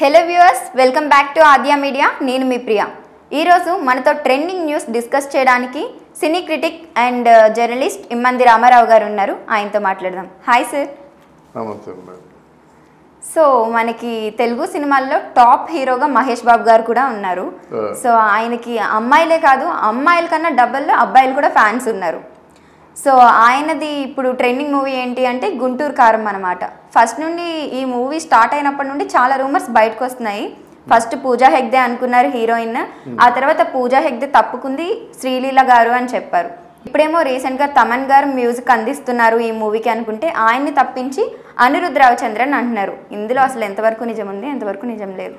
Hello viewers, welcome back to Aadya media. నేను మీ ప్రియా. ఈరోజు మనతో ట్రెండింగ్ న్యూస్ డిస్కస్ చేయడానికి సినీ క్రిటిక్ అండ్ జర్నలిస్ట్ ఇమ్మంది రామారావు గారు ఉన్నారు. ఆయనతో మాట్లాడదాం. Hi sir. సో మనకి తెలుగు సినిమాల్లో టాప్ హీరోగా మహేష్ బాబు గారు కూడా ఉన్నారు. సో ఆయనకి అమ్మాయిలే కాదు, అమ్మాయిల కన్నా డబల్ అబ్బాయిలు కూడా ఫ్యాన్స్ ఉన్నారు. సో ఆయనది ఇప్పుడు ట్రెండింగ్ మూవీ ఏంటి అంటే గుంటూరు కారం అనమాట. ఫస్ట్ నుండి ఈ మూవీ స్టార్ట్ అయినప్పటి నుండి చాలా రూమర్స్ బయటకు వస్తున్నాయి. ఫస్ట్ పూజా హెగ్డే అనుకున్నారు హీరోయిన్, ఆ తర్వాత పూజా హెగ్డే తప్పుకుంది శ్రీలీల గారు అని చెప్పారు. ఇప్పుడేమో రీసెంట్గా తమన్ గారు మ్యూజిక్ అందిస్తున్నారు ఈ మూవీకి అనుకుంటే ఆయన్ని తప్పించి అనిరుద్ధ్ రావిచంద్రన్ అంటున్నారు. ఇందులో అసలు ఎంతవరకు నిజం ఉంది, ఎంతవరకు నిజం లేదు?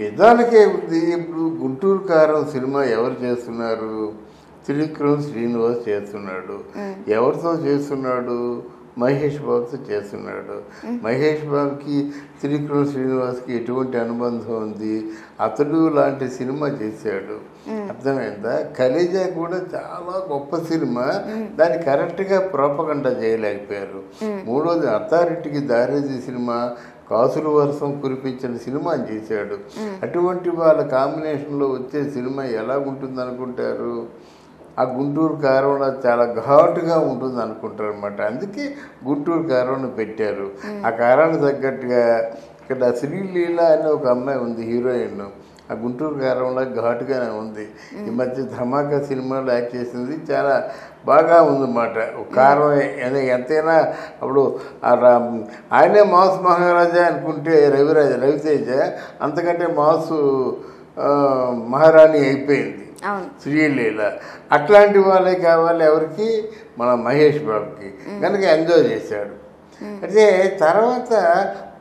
నిజానికే ఉంది. ఇప్పుడు గుంటూరు కారం సినిమా ఎవరు చేస్తున్నారు? త్రివిక్రమ్ శ్రీనివాస్ చేస్తున్నాడు. ఎవరితో చేస్తున్నాడు? మహేష్ బాబుతో చేస్తున్నాడు. మహేష్ బాబుకి త్రివిక్రమ్ శ్రీనివాస్కి ఎటువంటి అనుబంధం ఉంది? అతడు లాంటి సినిమా చేశాడు. అర్థమైందా? కలేజా కూడా చాలా గొప్ప సినిమా, దాన్ని కరెక్ట్గా ప్రోపగండా చేయలేకపోయారు. మూడోది అథారిటీకి దారేది సినిమా, కాసుల వర్షం కురిపించిన సినిమా చేశాడు. అటువంటి వాళ్ళ కాంబినేషన్లో వచ్చే సినిమా ఎలా ఉంటుంది అనుకుంటారు? ఆ గుంటూరు కారంలో చాలా ఘాటుగా ఉంటుంది అనుకుంటారు అనమాట. అందుకే గుంటూరు కారంను పెట్టారు. ఆ కారానికి తగ్గట్టుగా ఇక్కడ శ్రీలీల అనే ఒక అమ్మాయి ఉంది హీరోయిన్, ఆ గుంటూరు కారంలో ఘాటుగానే ఉంది. ఈ మధ్య ధమాకా సినిమాలో యాక్ట్ చేసింది, చాలా బాగా ఉందన్నమాట. కారం ఎంతైనా అప్పుడు ఆయనే మాస్ మహారాజా అనుకుంటే రవితేజ అంతకంటే మాసు మహారాణి అయిపోయింది శ్రీలీల. అట్లాంటి వాళ్ళే కావాలి ఎవరికి? మన మహేష్ బాబుకి. కనుక ఎంజాయ్ చేశాడు. అయితే తర్వాత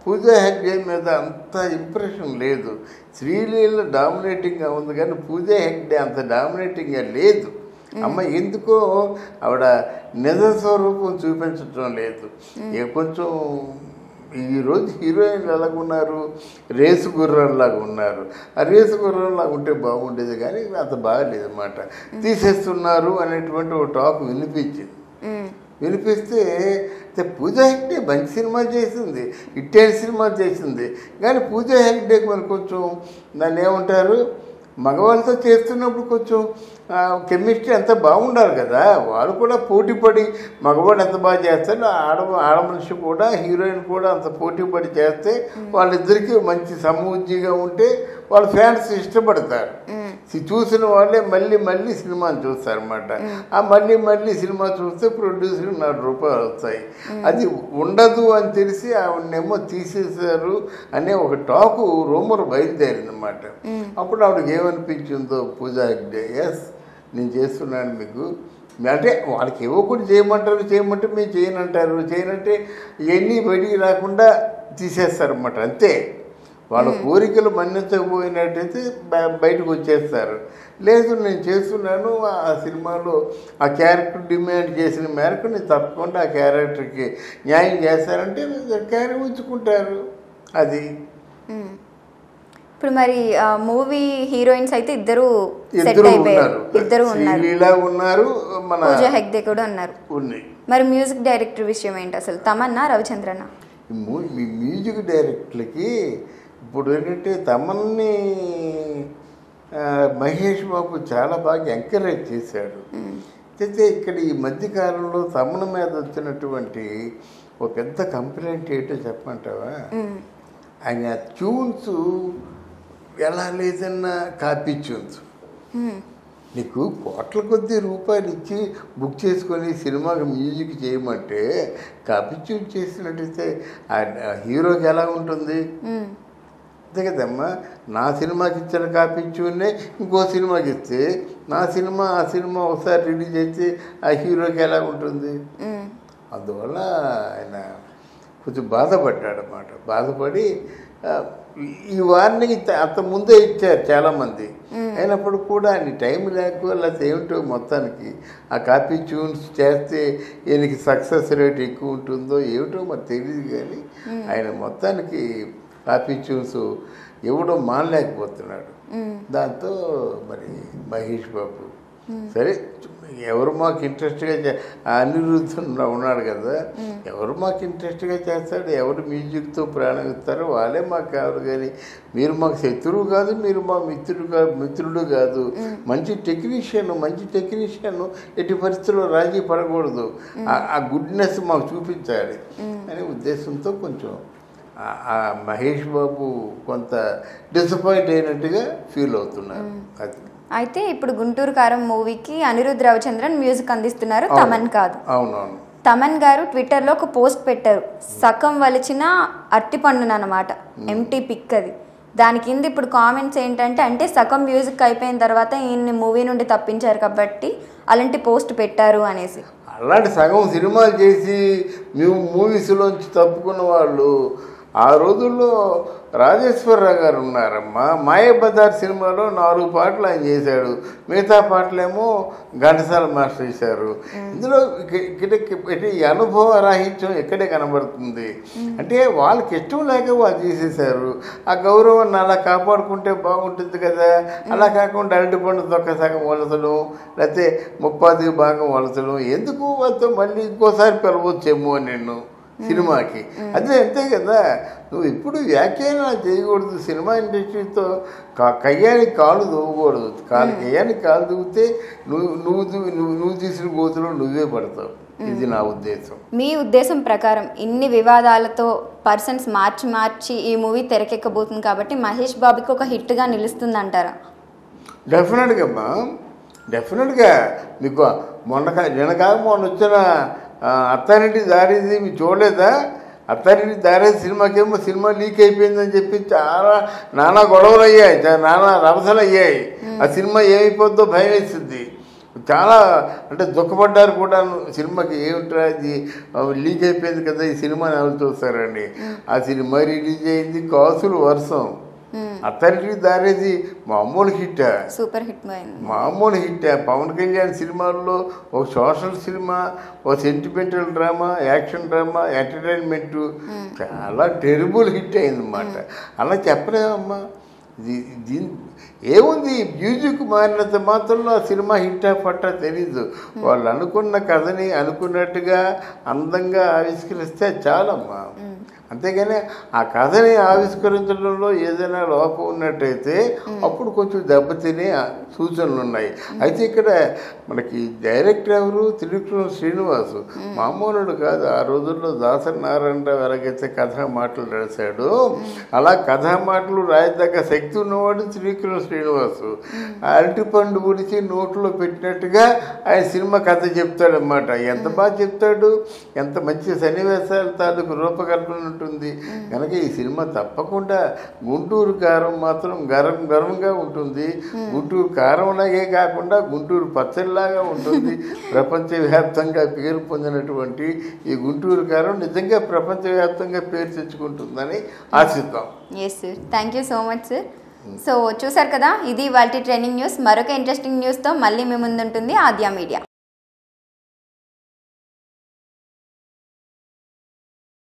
పూజా హెగ్డే మీద అంత ఇంప్రెషన్ లేదు. శ్రీలీల డామినేటింగ్గా ఉంది కానీ పూజా హెగ్డే అంత డామినేటింగ్గా లేదు. అమ్మ ఎందుకో ఆవిడ నిజ స్వరూపం చూపించడం లేదు. కొంచెం ఈరోజు హీరోయిన్లు ఎలాగున్నారు? రేసు గుర్రంలాగా ఉన్నారు. ఆ రేసు గుర్రంలాగా ఉంటే బాగుండేది కానీ అంత బాగాలేదు అన్నమాట. తీసేస్తున్నారు అనేటువంటి ఒక టాక్ వినిపించింది. వినిపిస్తే పూజా హెగ్డే మంచి సినిమా చేసింది, ఇట్టేని సినిమా చేసింది. కానీ పూజా హెగ్డేకి మరి కొంచెం దాన్ని ఏమంటారు, మగవాళ్ళతో చేస్తున్నప్పుడు కొంచెం కెమిస్ట్రీ అంత బాగుండాలి కదా. వాడు కూడా పోటీపడి మగవాడు ఎంత బాగా చేస్తాడు, ఆడ మనిషి కూడా హీరోయిన్ కూడా అంత పోటీపడి చేస్తే వాళ్ళిద్దరికీ మంచి సమూజ్జిగా ఉంటే వాళ్ళ ఫ్యాన్స్ ఇష్టపడతారు. చూసిన వాళ్ళే మళ్ళీ మళ్ళీ సినిమాని చూస్తారు అన్నమాట. ఆ మళ్ళీ మళ్ళీ సినిమా చూస్తే ప్రొడ్యూసర్ ₹4 వస్తాయి. అది ఉండదు అని తెలిసి ఆవిడనేమో తీసేశారు అనే ఒక టాకు రూమర్ బయలుదేరింది అన్నమాట. అప్పుడు ఆవిడకి ఏమనిపించిందో పూజా హెగ్డే, ఎస్ నేను చేస్తున్నాను మీకు అంటే వాళ్ళకి ఇవ్వకుండా చేయమంటే మేము చేయనంటారు. చేయనంటే ఇవన్నీ బయటికి రాకుండా తీసేస్తారన్నమాట. అంతే, వాళ్ళ కోరికలు మన్నించకపోయినట్టయితే బయటకు వచ్చేస్తారు. లేదు నేను చేస్తున్నాను, ఆ సినిమాలో ఆ క్యారెక్టర్ డిమాండ్ చేసిన మేరకు నేను తప్పకుండా ఆ క్యారెక్టర్కి న్యాయం చేస్తారంటే క్యారెక్టర్ ఉంచుకుంటారు. అది ఇప్పుడు మరి మూవీ హీరోయిన్స్ అయితే ఇద్దరు సెట్ అయిపోయారు. ఇద్దరు ఉన్నారు, మన పూజా హెగ్డే కూడా ఉన్నారు. మరి మ్యూజిక్ డైరెక్టర్ విషయం ఏంటి అసలు? తమన్నా, రవిచంద్రనా? మ్యూజిక్ డైరెక్టర్లకి ఇప్పుడు ఏంటంటే తమన్ని మహేష్ బాబు చాలా బాగా ఎంకరేజ్ చేశాడు. అయితే ఇక్కడ ఈ మధ్యకాలంలో తమన మీద వచ్చినటువంటి ఒక పెద్ద కంప్లైంట్ ఏంటో చెప్పమంటావా? ఆయన ట్యూన్స్ ఎలా లేదన్నా కాపీ ట్యూన్స్. నీకు కోట్ల కొద్ది రూపాయలు ఇచ్చి బుక్ చేసుకొని సినిమాకి మ్యూజిక్ చేయమంటే కాపీ ట్యూన్ చేసినట్టయితే హీరోకి ఎలా ఉంటుంది? అంతే కదమ్మా. నా సినిమాకి ఇచ్చిన కాపీ ట్యూన్నే ఇంకో సినిమాకి ఇస్తే నా సినిమా ఆ సినిమా ఒకసారి రిలీజ్ అయితే ఆ హీరోకి ఎలా ఉంటుంది? అందువల్ల ఆయన కొంచెం బాధపడ్డాడు అన్నమాట. బాధపడి ఈ వార్నింగ్ అంత ముందే ఇచ్చారు చాలామంది. అయినప్పుడు కూడా ఆయన టైం లేక లేకపోతే ఏమిటో మొత్తానికి ఆ కాపీ ట్యూన్స్ చేస్తే ఈయనకి సక్సెస్ రేట్ ఎక్కువ ఉంటుందో ఏమిటో మరి తెలియదు. కానీ ఆయన మొత్తానికి కాపీ ట్యూన్స్ ఇవ్వడం మానలేకపోతున్నాడు. దాంతో మరి మహేష్ బాబు సరే ఎవరు మాకు ఇంట్రెస్ట్గా అనిరుద్ధ్ ఉన్నాడు కదా, ఎవరు మాకు ఇంట్రెస్ట్గా చేస్తాడు, ఎవరు మ్యూజిక్తో ప్రాణం ఇస్తారో వాళ్ళే మాకు కావాలి. కానీ మీరు మాకు శత్రువు కాదు, మీరు మా మిత్రుడు కాదు, మంచి టెక్నీషియన్ ఎట్టి పరిస్థితుల్లో రాజీ పడకూడదు, ఆ గుడ్నెస్ మాకు చూపించాలి అనే ఉద్దేశంతో కొంచెం ఆ మహేష్ బాబు కొంత డిసప్పాయింట్ అయినట్టుగా ఫీల్ అవుతున్నారు. అది అయితే ఇప్పుడు గుంటూరు కారం మూవీకి అనిరుద్ధ్ రవిచంద్రన్ మ్యూజిక్ అందిస్తున్నారు, తమన్ కాదు. అవునవును. తమన్ గారు ట్విట్టర్లో ఒక పోస్ట్ పెట్టారు, సగం వలిచిన అరటిపండునమాట, ఎంటీ పిక్ అది. దాని కింద ఇప్పుడు కామెంట్స్ ఏంటంటే, అంటే సగం మ్యూజిక్ అయిపోయిన తర్వాత ఈయన్ని మూవీ నుండి తప్పించారు కాబట్టి అలాంటి పోస్ట్ పెట్టారు అనేసి. అలాంటి సగం సినిమాలు చేసి మూవీస్లోంచి తప్పుకున్న వాళ్ళు ఆ రోజుల్లో రాజేశ్వరరావు గారు ఉన్నారమ్మా. మాయాబజార్ సినిమాలో 4 పాటలు ఆయన చేశాడు, మిగతా పాటలేమో ఘంటసాల మాస్టర్ చేశారు. ఇందులో ఈ అనుభవ రాహిత్యం ఎక్కడే కనబడుతుంది. అంటే వాళ్ళకి ఇష్టం లేక వాళ్ళు చేసేసారు. ఆ గౌరవాన్ని అలా కాపాడుకుంటే బాగుంటుంది కదా. అలా కాకుండా అరటిపండు తొక్క సగం వలసడం, లేకపోతే 30 భాగం వలసడం ఎందుకు? వాళ్ళతో మళ్ళీ ఇంకోసారి పిలవచ్చేమో నిన్ను సినిమాకి. అదే అంతే కదా, నువ్వు ఇప్పుడు వ్యాఖ్యానాలు చేయకూడదు. సినిమా ఇండస్ట్రీతో కయ్యానికి కాలు దూవకూడదు. కయ్యానికి కాలు దూవితే నువ్వు తీసిన గోతులో నువ్వే పడతావు. ఇది నా ఉద్దేశం. మీ ఉద్దేశం ప్రకారం ఇన్ని వివాదాలతో పర్సన్స్ మార్చి ఈ మూవీ తెరకెక్కబోతుంది కాబట్టి మహేష్ బాబుకి ఒక హిట్గా నిలుస్తుంది అంటారా? డెఫినెట్గా మీకు మొన్న వచ్చిన అత్తారింటి దారేది మీరు చూడలేదా? అత్తారింటి దారేది సినిమాకేమో సినిమా లీక్ అయిపోయిందని చెప్పి చాలా నానా గొడవలు అయ్యాయి, నానా రభసలు అయ్యాయి. ఆ సినిమా ఏమైపోద్దో భయం వేస్తుంది. చాలా అంటే దుఃఖపడ్డారు కూడా. సినిమాకి ఏమిట్రా ఇది లీక్ అయిపోయింది కదా, ఈ సినిమాని ఎవరు చూస్తారండి. ఆ సినిమా రిలీజ్ అయింది, కాసులు వర్షం. అత్తారింటికి దారేది మామూలు హిట్, సూపర్ హిట్, మామూలు హిట్. పవన్ కళ్యాణ్ సినిమాల్లో ఒక సోషల్ సినిమా, ఒక sentimental drama, action drama, entertainment చాలా టెరిబుల్ హిట్ అయిందన్నమాట. అలా చెప్పలేమమ్మా. దీని ఏముంది, మ్యూజిక్ మారినంత మాత్రంలో ఆ సినిమా హిట్ పట్టా తెలీదు. వాళ్ళు అనుకున్న కథని అనుకున్నట్టుగా అందంగా ఆవిష్కరిస్తే చాలమ్మా. అంతేగాని ఆ కథని ఆవిష్కరించడంలో ఏదైనా లోపం ఉన్నట్టయితే అప్పుడు కొంచెం దెబ్బతినే సూచనలు ఉన్నాయి. అయితే ఇక్కడ మనకి డైరెక్టర్ ఎవరు? త్రివిక్రమ్ శ్రీనివాసు. మామూలుడు కాదు. ఆ రోజుల్లో దాసరి నారాయణరావు ఎలాగైతే కథా మాటలు రాశాడు, అలా కథా మాటలు రాయదగ్గ శక్తి ఉన్నవాడు త్రివిక్రమ్ శ్రీనివాసు. అరటిపండు గురించి నోట్లో పెట్టినట్టుగా ఆయన సినిమా కథ చెప్తాడనమాట. ఎంత బాగా చెప్తాడు, ఎంత మంచి సన్నివేశాలు తాలూకు రూపకల్పన ఉంటుంది. కనుక ఈ సినిమా తప్పకుండా గుంటూరు కారం మాత్రం గర్వంగా ఉంటుంది. గుంటూరు కారంలాగే కాకుండా గుంటూరు పచ్చడిలాగా ఉంటుంది. ప్రపంచవ్యాప్తంగా పేరు పొందినటువంటి ఈ గుంటూరు కారం నిజంగా ప్రపంచవ్యాప్తంగా పేరు తెచ్చుకుంటుందని ఆశిద్దాం. Yes sir, thank you so much sir. So చూసారు కదా, ఇది ఇవాల్టి ట్రెండింగ్ న్యూస్. మరొక ఇంట్రెస్టింగ్ న్యూస్తో మళ్ళీ మీ ముందుంటుంది ఆద్య మీడియా.